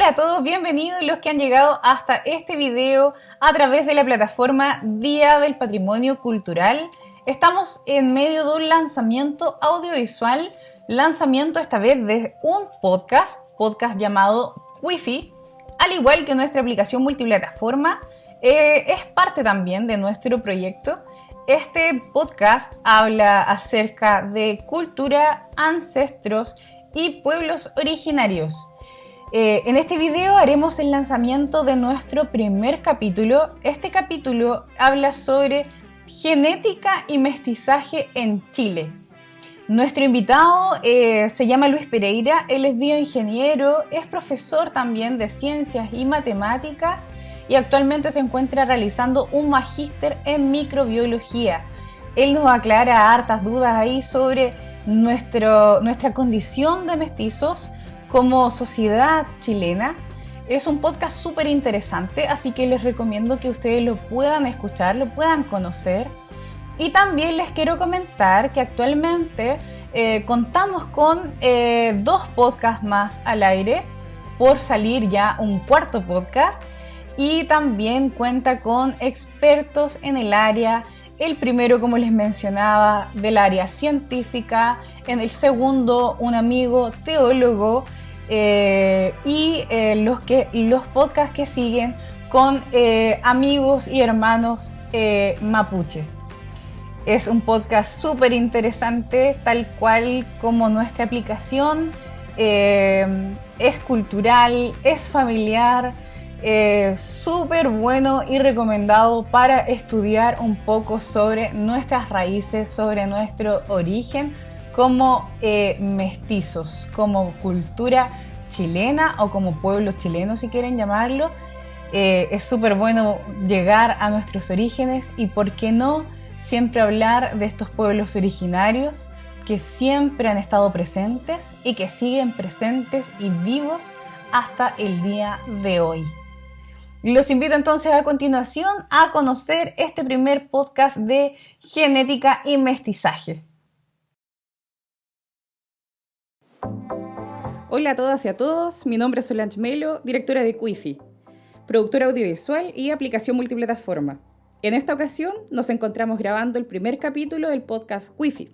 Hola a todos, bienvenidos los que han llegado hasta este video a través de la plataforma Día del Patrimonio Cultural. Estamos en medio de un lanzamiento audiovisual, lanzamiento esta vez de un podcast llamado Wi-Fi, al igual que nuestra aplicación multiplataforma, es parte también de nuestro proyecto. Este podcast habla acerca de cultura, ancestros y pueblos originarios. En este video haremos el lanzamiento de nuestro primer capítulo. Este capítulo habla sobre genética y mestizaje en Chile. Nuestro invitado se llama Luis Pereira, él es bioingeniero, es profesor también de ciencias y matemáticas y actualmente se encuentra realizando un magíster en microbiología. Él nos aclara hartas dudas ahí sobre nuestra condición de mestizos como sociedad chilena. Es un podcast súper interesante, así que les recomiendo que ustedes lo puedan escuchar, lo puedan conocer. Y también les quiero comentar que actualmente contamos con 2 podcasts más al aire, por salir ya un cuarto podcast, y también cuenta con expertos en el área. El primero, como les mencionaba, del área científica, en el segundo un amigo teólogo, y los podcasts que siguen con amigos y hermanos mapuche. Es un podcast súper interesante, tal cual como nuestra aplicación. Es cultural, es familiar, súper bueno y recomendado para estudiar un poco sobre nuestras raíces, sobre nuestro origen como mestizos, como cultura chilena o como pueblo chileno, si quieren llamarlo. Es súper bueno llegar a nuestros orígenes y, ¿por qué no?, siempre hablar de estos pueblos originarios que siempre han estado presentes y que siguen presentes y vivos hasta el día de hoy. Los invito entonces a continuación a conocer este primer podcast de genética y mestizaje. Hola a todas y a todos, mi nombre es Solange Melo, directora de Wi-Fi, productora audiovisual y aplicación multiplataforma. En esta ocasión nos encontramos grabando el primer capítulo del podcast Wi-Fi.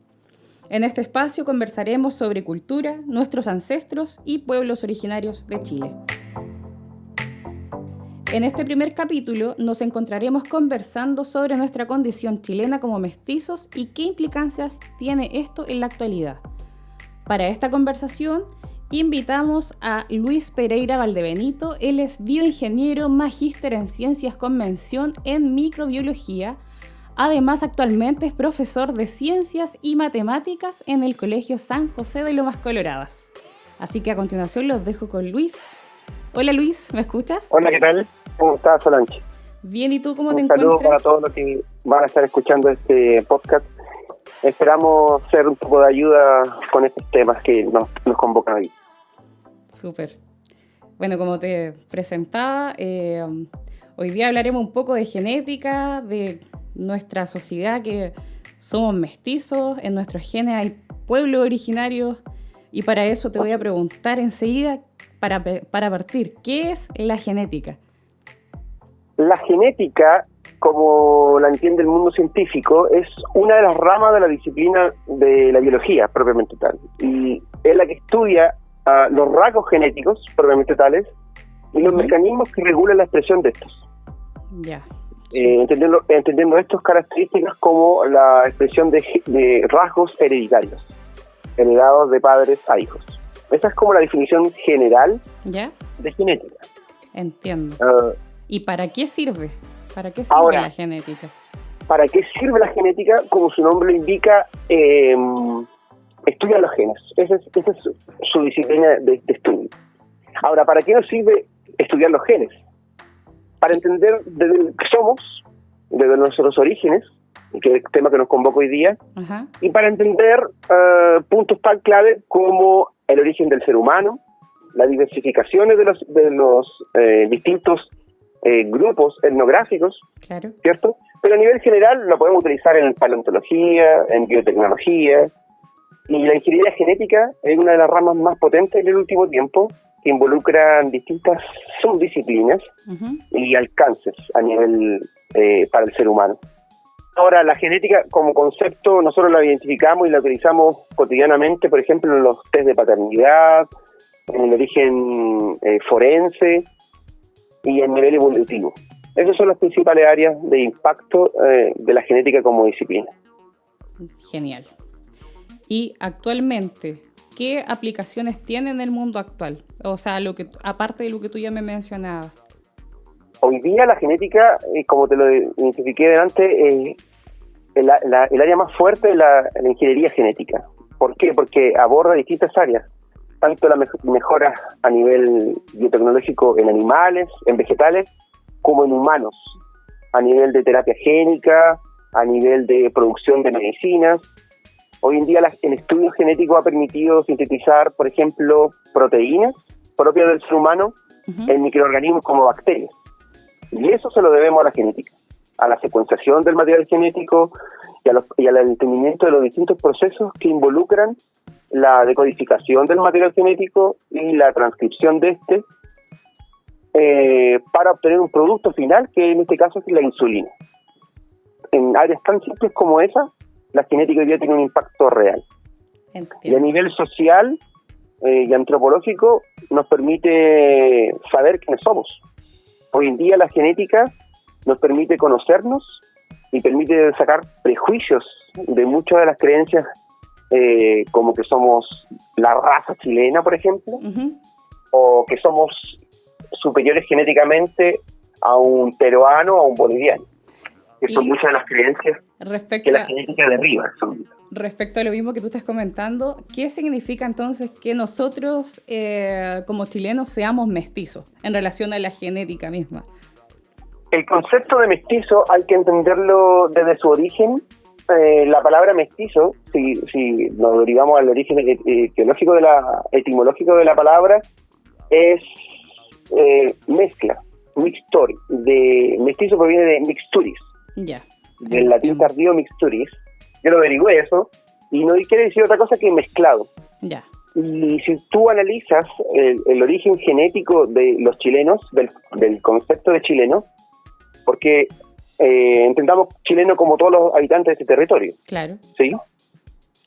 En este espacio conversaremos sobre cultura, nuestros ancestros y pueblos originarios de Chile. En este primer capítulo nos encontraremos conversando sobre nuestra condición chilena como mestizos y qué implicancias tiene esto en la actualidad. Para esta conversación invitamos a Luis Pereira Valdebenito. Él es bioingeniero, magíster en ciencias con mención en microbiología. Además, actualmente es profesor de ciencias y matemáticas en el Colegio San José de Lomas Coloradas. Así que a continuación los dejo con Luis. Hola Luis, ¿me escuchas? Hola, ¿qué tal? ¿Cómo estás, Solange? Bien, ¿y tú cómo te encuentras? Un saludo para todos los que van a estar escuchando este podcast. Esperamos ser un poco de ayuda con estos temas que nos convocan hoy. Súper. Bueno, como te presentaba, hoy día hablaremos un poco de genética, de nuestra sociedad, que somos mestizos, en nuestros genes hay pueblos originarios, y para eso te voy a preguntar enseguida, para partir, ¿qué es la genética? La genética, como la entiende el mundo científico, es una de las ramas de la disciplina de la biología propiamente tal, y es la que estudia los rasgos genéticos propiamente tales y los mecanismos que regulan la expresión de estos. Ya. Entendiendo estas características como la expresión de rasgos hereditarios, heredados de padres a hijos. Esa es como la definición general de genética. Entiendo. ¿Y para qué sirve? ¿Para qué sirve ahora, la genética? ¿Para qué sirve la genética? Como su nombre lo indica, estudia los genes. Esa es su disciplina de estudio. Ahora, ¿para qué nos sirve estudiar los genes? Para entender desde lo que somos, desde nuestros orígenes, que es el tema que nos convoca hoy día, y para entender puntos tan clave como el origen del ser humano, las diversificaciones de los distintos grupos etnográficos, claro, ¿cierto? Pero a nivel general lo podemos utilizar en paleontología, en biotecnología, y la ingeniería genética es una de las ramas más potentes en el último tiempo, que involucran distintas subdisciplinas Ujú. y alcances a nivel para el ser humano. Ahora, la genética como concepto nosotros la identificamos y la utilizamos cotidianamente, por ejemplo, en los test de paternidad, en el origen forense y en nivel evolutivo. Esas son las principales áreas de impacto de la genética como disciplina. Genial. Y actualmente, ¿qué aplicaciones tiene en el mundo actual? O sea, aparte de lo que tú ya me mencionabas. Hoy día la genética, como te lo identifiqué delante, el área más fuerte es la ingeniería genética. ¿Por qué? Porque aborda distintas áreas, tanto la mejora a nivel biotecnológico en animales, en vegetales, como en humanos, a nivel de terapia génica, a nivel de producción de medicinas. Hoy en día el estudio genético ha permitido sintetizar, por ejemplo, proteínas propias del ser humano en microorganismos como bacterias. Y eso se lo debemos a la genética, a la secuenciación del material genético y al entendimiento de los distintos procesos que involucran la decodificación del material genético y la transcripción de este para obtener un producto final, que en este caso es la insulina. En áreas tan simples como esa, la genética hoy día tiene un impacto real. Entiendo. Y a nivel social y antropológico nos permite saber quiénes somos. Hoy en día la genética nos permite conocernos y permite sacar prejuicios de muchas de las creencias, como que somos la raza chilena, por ejemplo, o que somos superiores genéticamente a un peruano o a un boliviano. Que son muchas de las creencias que la genética derriba. Respecto a lo mismo que tú estás comentando, ¿qué significa entonces que nosotros como chilenos seamos mestizos en relación a la genética misma? El concepto de mestizo hay que entenderlo desde su origen. La palabra mestizo, si nos derivamos al origen etimológico de la palabra, es mezcla, mixtori. De mestizo proviene de mixturis. Ya. Del latín tardío mixturis. Yo lo averigüé eso, y no quiere decir otra cosa que mezclado. Ya. Y si tú analizas el origen genético de los chilenos, del concepto de chileno, porque entendamos chileno como todos los habitantes de este territorio. Claro. ¿Sí?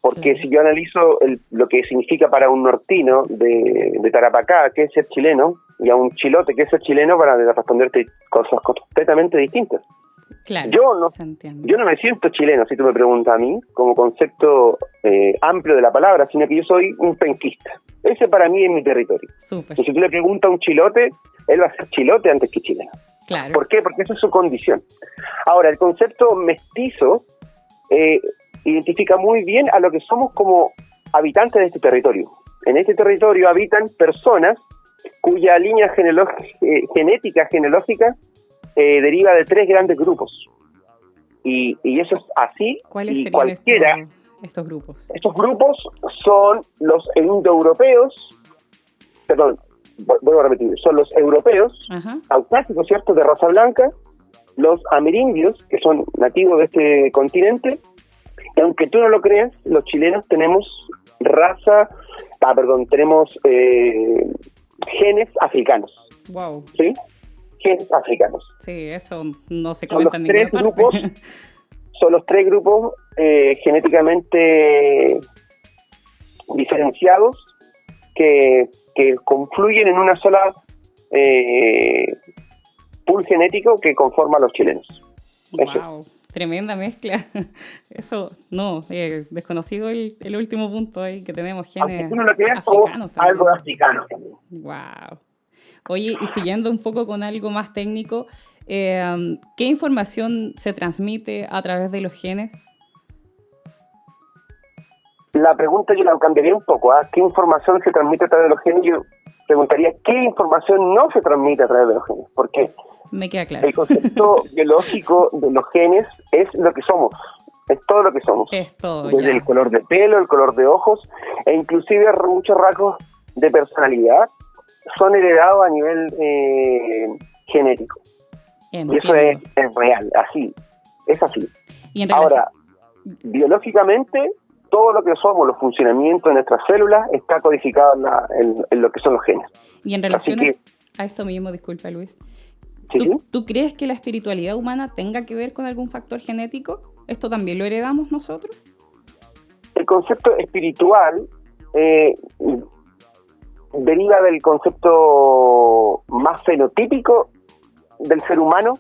Porque si yo analizo lo que significa para un nortino de Tarapacá, que es ser chileno, y a un chilote, que es ser chileno, para responderte cosas completamente distintas. Claro, yo no me siento chileno, si tú me preguntas a mí, como concepto amplio de la palabra, sino que yo soy un penquista. Ese para mí es mi territorio. Súper. Y si tú le preguntas a un chilote, él va a ser chilote antes que chileno. Claro. ¿Por qué? Porque esa es su condición. Ahora, el concepto mestizo identifica muy bien a lo que somos como habitantes de este territorio. En este territorio habitan personas cuya línea genética genealógica deriva de 3 grandes grupos. Y eso es así. ¿Cuáles serían cualquiera estos grupos? Estos grupos son los indoeuropeos, perdón, vuelvo a repetir, son los europeos, caucásicos, ¿cierto?, de raza blanca, los amerindios, que son nativos de este continente, y aunque tú no lo creas, los chilenos tenemos tenemos genes africanos. Wow. ¿Sí? Genes africanos. Sí, eso no se comenta en ninguna parte. Son los 3 grupos genéticamente diferenciados que confluyen en una sola pool genético que conforma a los chilenos. Wow, tremenda mezcla. Eso, no, desconocido el último punto ahí, que tenemos genes africanos también. Algo africano también. Wow. Oye, y siguiendo un poco con algo más técnico, ¿qué información se transmite a través de los genes? La pregunta yo la cambiaría un poco. ¿Qué información se transmite a través de los genes? Yo preguntaría, ¿qué información no se transmite a través de los genes? Porque me queda claro. El concepto biológico de los genes es lo que somos. Es todo lo que somos. Es todo, desde el color de pelo, el color de ojos, e inclusive muchos rasgos de personalidad son heredados a nivel genético. Entiendo. Y eso es real, así. Es así. ¿Y en Ahora, biológicamente, todo lo que somos, los funcionamientos de nuestras células, está codificado en lo que son los genes. Y en relación a esto mismo, disculpa Luis, ¿sí? ¿Tú crees que la espiritualidad humana tenga que ver con algún factor genético? ¿Esto también lo heredamos nosotros? El concepto espiritual deriva del concepto más fenotípico del ser humano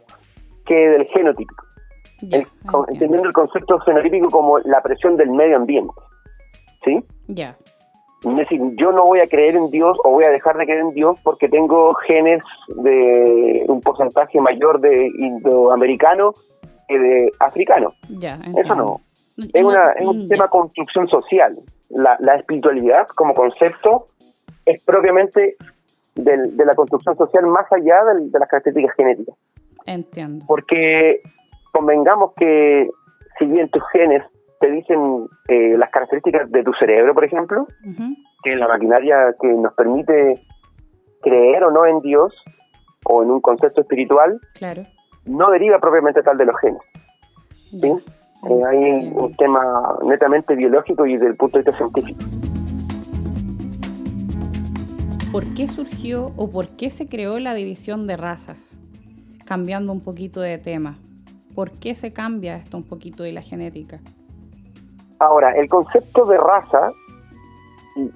que del genotípico. Entendiendo el concepto fenotípico como la presión del medio ambiente. ¿Sí? Ya. Es decir, yo no voy a creer en Dios o voy a dejar de creer en Dios porque tengo genes de un porcentaje mayor de indoamericano que de africano. Ya, eso no. Es un tema de construcción social. La espiritualidad como concepto es propiamente de la construcción social más allá de las características genéticas. Entiendo. Porque convengamos que si bien tus genes te dicen las características de tu cerebro, por ejemplo, que es la maquinaria que nos permite creer o no en Dios o en un concepto espiritual, claro, no deriva propiamente tal de los genes. ¿Sí? Hay un tema netamente biológico y desde el punto de vista científico. ¿Por qué surgió o por qué se creó la división de razas? Cambiando un poquito de tema. ¿Por qué se cambia esto un poquito de la genética? Ahora, el concepto de raza,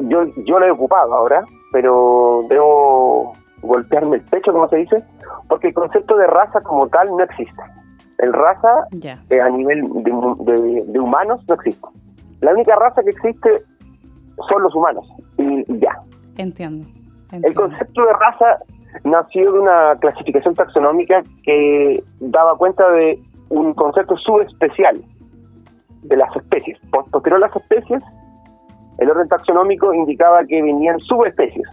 yo lo he ocupado ahora, pero debo golpearme el pecho, como se dice, porque el concepto de raza como tal no existe. El raza a nivel de humanos no existe. La única raza que existe son los humanos, y ya. Entiendo. El concepto de raza nació de una clasificación taxonómica que daba cuenta de un concepto subespecial de las especies. Posterior a las especies, el orden taxonómico indicaba que venían subespecies,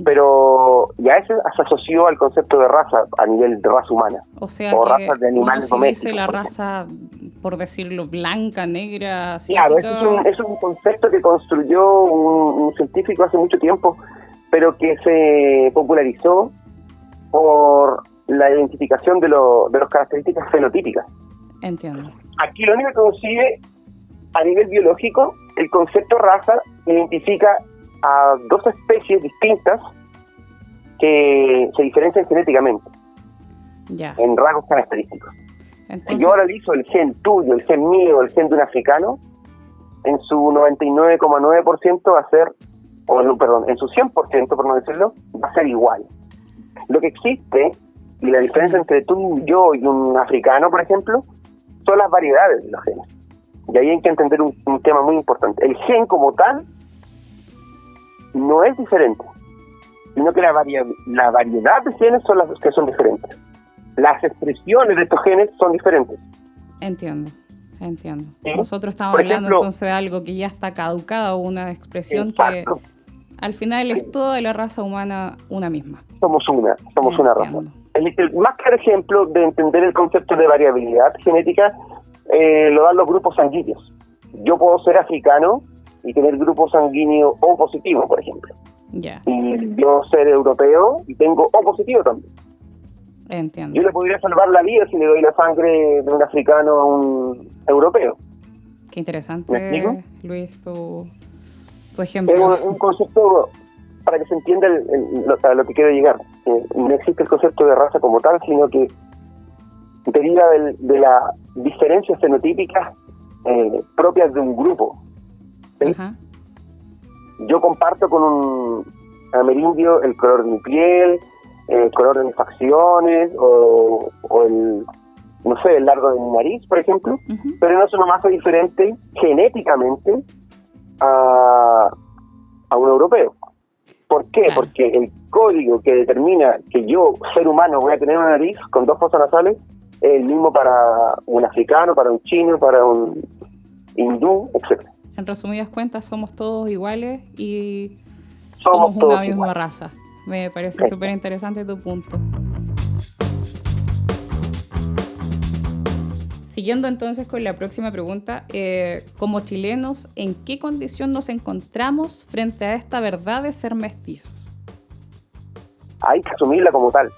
pero ya ese se asoció al concepto de raza a nivel de raza humana. O sea, o que razas de animales domésticos. Dice la raza, por decirlo, blanca, negra, asiática. Claro, es un concepto que construyó un científico hace mucho tiempo, pero que se popularizó por la identificación de las características fenotípicas. Entiendo. Aquí lo único que concibe a nivel biológico, el concepto raza identifica a dos especies distintas que se diferencian genéticamente en rasgos característicos. Entonces, si yo analizo el gen tuyo, el gen mío, el gen de un africano, en su 99,9% va a ser, en su 100%, por no decirlo, va a ser igual. Lo que existe, y la diferencia entre tú, yo y un africano, por ejemplo, son las variedades de los genes. Y ahí hay que entender un tema muy importante. El gen como tal no es diferente, sino que la variedad de genes son las que son diferentes. Las expresiones de estos genes son diferentes. Entiendo. ¿Sí? Nosotros estamos hablando entonces de algo que ya está caducado, una expresión que al final es toda la raza humana una misma. Somos una raza. El más claro ejemplo de entender el concepto de variabilidad genética lo dan los grupos sanguíneos. Yo puedo ser africano y tener grupo sanguíneo O positivo, por ejemplo. Y yo ser europeo y tengo O positivo también. Entiendo. Yo le podría salvar la vida si le doy la sangre de un africano a un europeo. Qué interesante, Luis, tu ejemplo. Es un concepto para que se entienda a lo que quiero llegar. No existe el concepto de raza como tal, sino que deriva de las diferencias fenotípicas propias de un grupo. ¿Sí? Yo comparto con un amerindio el color de mi piel, el color de mis facciones o el largo de mi nariz, por ejemplo, pero no soy más diferente genéticamente a un europeo. ¿Por qué? Claro. Porque el código que determina que yo, ser humano, voy a tener una nariz con dos fosas nasales es el mismo para un africano, para un chino, para un hindú, etc. En resumidas cuentas, somos todos iguales y somos una misma raza. Me parece súper interesante tu punto. Siguiendo entonces con la próxima pregunta, como chilenos, ¿en qué condición nos encontramos frente a esta verdad de ser mestizos? Hay que asumirla como tal.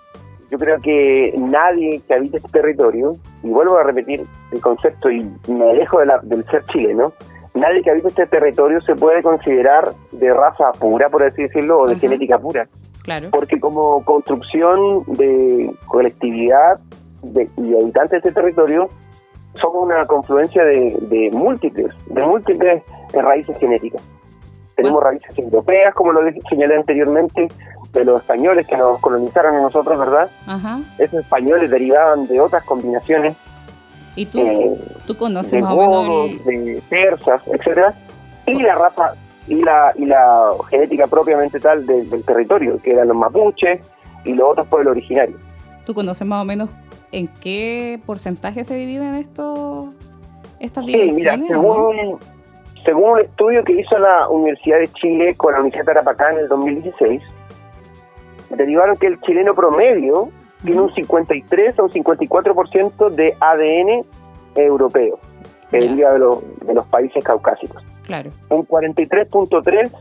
Yo creo que nadie que habite este territorio, y vuelvo a repetir el concepto y me alejo del ser chileno, nadie que habita este territorio se puede considerar de raza pura, por así decirlo, o de genética pura. Claro. Porque como construcción de colectividad y habitantes de este territorio, somos una confluencia de múltiples raíces genéticas. Tenemos raíces europeas, como lo señalé anteriormente, de los españoles que nos colonizaron a nosotros, ¿verdad? Ajá. Esos españoles derivaban de otras combinaciones. ¿Y tú conoces de más o menos godos, de persas, etcétera, y la raza y la genética propiamente tal del territorio, que eran los mapuches y los otros pueblos originarios. ¿Tú conoces más o menos en qué porcentaje se dividen estas divisiones? Sí, mira, según un estudio que hizo la Universidad de Chile con la Universidad de Tarapacá en el 2016, derivaron que el chileno promedio tiene un 53 o un 54% de ADN europeo, que deriva de los países caucásicos. Claro. Un 43.3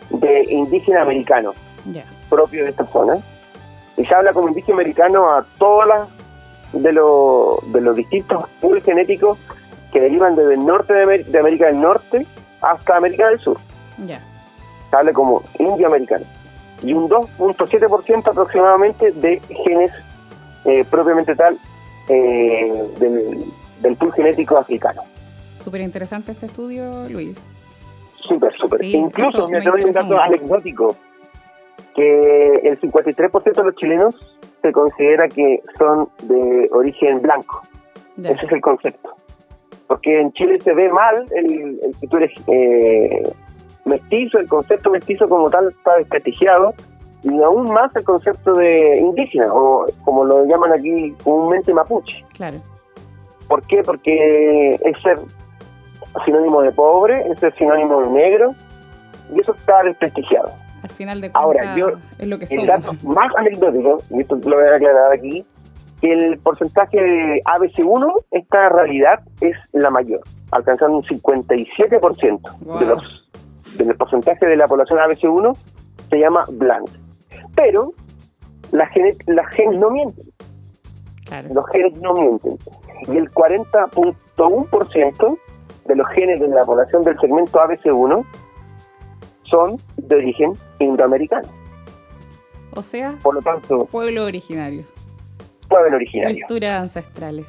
de indígena americano, propio de esta zona. Y se habla como indígena americano a todas las de los distintos pools genéticos que derivan desde el norte de América del Norte hasta América del Sur. Se habla como indio americano. Y un 2.7% aproximadamente de genes propiamente tal del pool genético africano. Súper interesante este estudio, Luis. Súper. Sí, incluso me doy un dato anecdótico, que el 53% de los chilenos se considera que son de origen blanco. Ese es el concepto. Porque en Chile se ve mal el que tú eres mestizo, el concepto mestizo como tal está desprestigiado, y aún más el concepto de indígena, o como lo llaman aquí comúnmente mapuche. Claro. ¿Por qué? Porque es ser sinónimo de pobre, es ser sinónimo de negro, y eso está desprestigiado. Al final de cuentas, ahora, es lo que somos. El dato más anecdótico, y esto lo voy a aclarar aquí, que el porcentaje de ABC1, esta realidad es la mayor, alcanzando un 57%. Wow. Del porcentaje de la población ABC1 se llama blanca. Pero las genes no mienten. Claro. Los genes no mienten. Y el 40.1% de los genes de la población del segmento ABC1 son de origen indoamericano. O sea, por lo tanto, pueblo originario. Culturas ancestrales.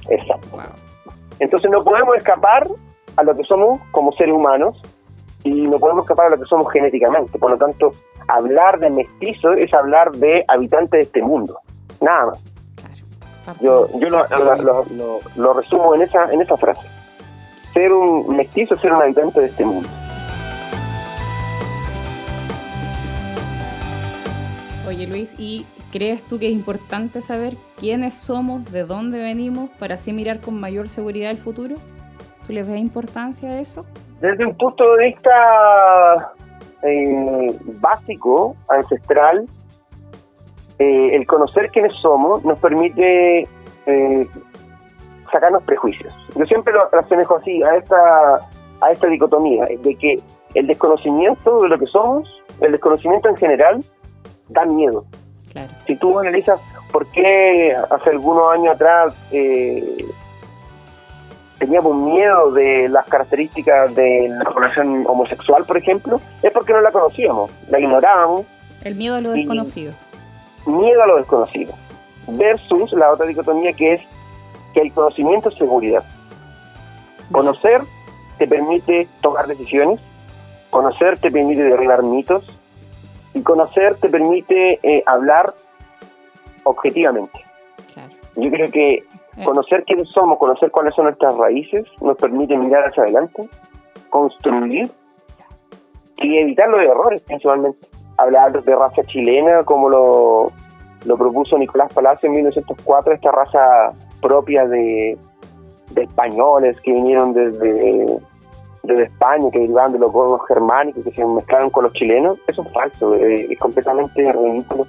Exacto. Wow. Entonces no podemos escapar a lo que somos como seres humanos y no podemos escapar a lo que somos genéticamente. Por lo tanto, hablar de mestizo es hablar de habitantes de este mundo. Nada más. Claro. Yo lo resumo en esa frase. Ser un mestizo es ser un habitante de este mundo. Oye, Luis, ¿y crees tú que es importante saber quiénes somos, de dónde venimos, para así mirar con mayor seguridad el futuro? ¿Tú le ves importancia a eso? Desde un punto de vista básico, ancestral, el conocer quiénes somos nos permite sacarnos prejuicios. Yo siempre lo asemejo así, a esta dicotomía, de que el desconocimiento de lo que somos, el desconocimiento en general, da miedo. Claro. Si tú analizas por qué hace algunos años atrás teníamos miedo de las características de la población homosexual, por ejemplo, es porque no la conocíamos, la ignorábamos. El miedo a lo desconocido. Miedo a lo desconocido. Versus la otra dicotomía, que es que el conocimiento es seguridad. Conocer te permite tomar decisiones, conocer te permite derribar mitos, y conocer te permite hablar objetivamente. Claro. Yo creo que conocer quiénes somos, conocer cuáles son nuestras raíces, nos permite mirar hacia adelante, construir y evitar los errores, principalmente. Hablar de raza chilena, como lo propuso Nicolás Palacio en 1904, esta raza propia de españoles que vinieron desde España, que derivaban de los godos germánicos, que se mezclaron con los chilenos. Eso es falso, es completamente ridículo.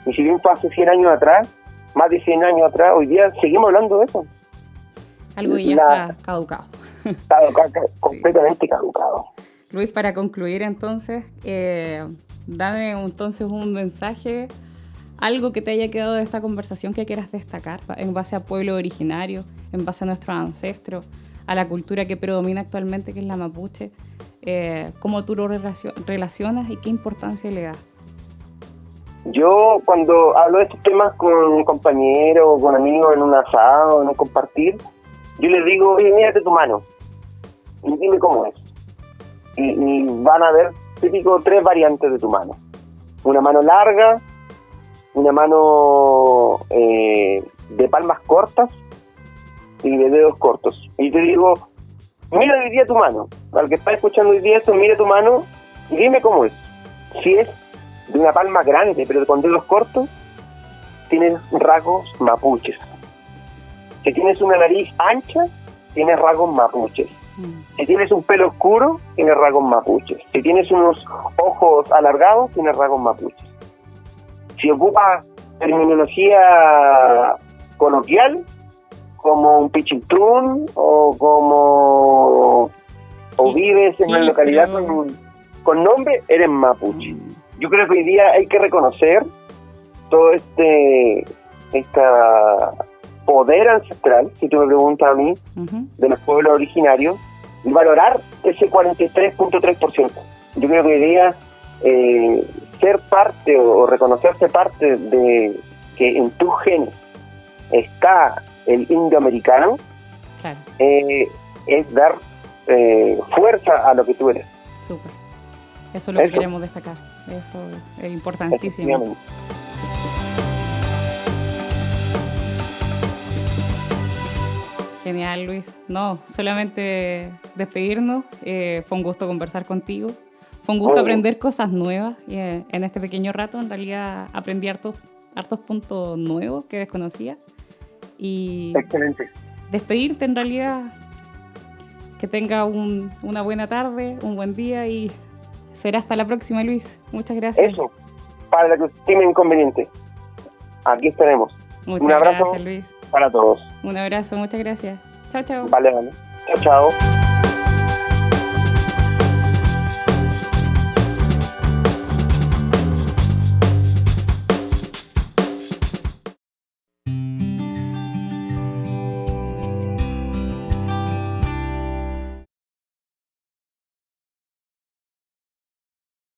Y si bien fue hace 100 años atrás, más de 100 años atrás, hoy día seguimos hablando de eso. Algo que ya está caducado. Está completamente caducado. Luis, para concluir entonces, dame entonces un mensaje, algo que te haya quedado de esta conversación que quieras destacar en base a pueblo originario, en base a nuestros ancestros, a la cultura que predomina actualmente, que es la mapuche, cómo tú lo relacionas y qué importancia le das. Yo cuando hablo de estos temas con compañeros, con amigos en un asado, en un compartir, yo les digo, oye, mírate tu mano y dime cómo es. Y van a ver típico 3 variantes de tu mano. Una mano larga, una mano de palmas cortas y de dedos cortos. Y te digo, mira hoy día tu mano. Al que está escuchando hoy día esto, mira tu mano y dime cómo es. Si es de una palma grande, pero con dedos cortos, tienes rasgos mapuches. Si tienes una nariz ancha, tienes rasgos mapuches. Si tienes un pelo oscuro, tienes rasgos mapuches. Si tienes unos ojos alargados, tienes rasgos mapuches. Si ocupas terminología coloquial, como un pichintún, o vives en una localidad con nombre, eres mapuche. Yo creo que hoy día hay que reconocer todo esta poder ancestral, si tú me preguntas a mí, de los pueblos originarios, y valorar ese 43.3%. Yo creo que hoy día ser parte o reconocerse parte de que en tus genes está el indioamericano, claro, es dar fuerza a lo que tú eres. Súper. Eso es lo que queremos destacar. Eso es importantísimo. Genial, Luis. No, solamente despedirnos. Fue un gusto conversar contigo. Fue un gusto aprender cosas nuevas. En este pequeño rato, en realidad, aprendí hartos puntos nuevos que desconocía. Y excelente. Despedirte, en realidad, que tenga una buena tarde, un buen día y será hasta la próxima, Luis. Muchas gracias. Eso, para la que estime inconveniente. Aquí estaremos. Un abrazo, gracias, Luis. Para todos. Un abrazo, muchas gracias. Chao, chao. Vale. Chao, chao.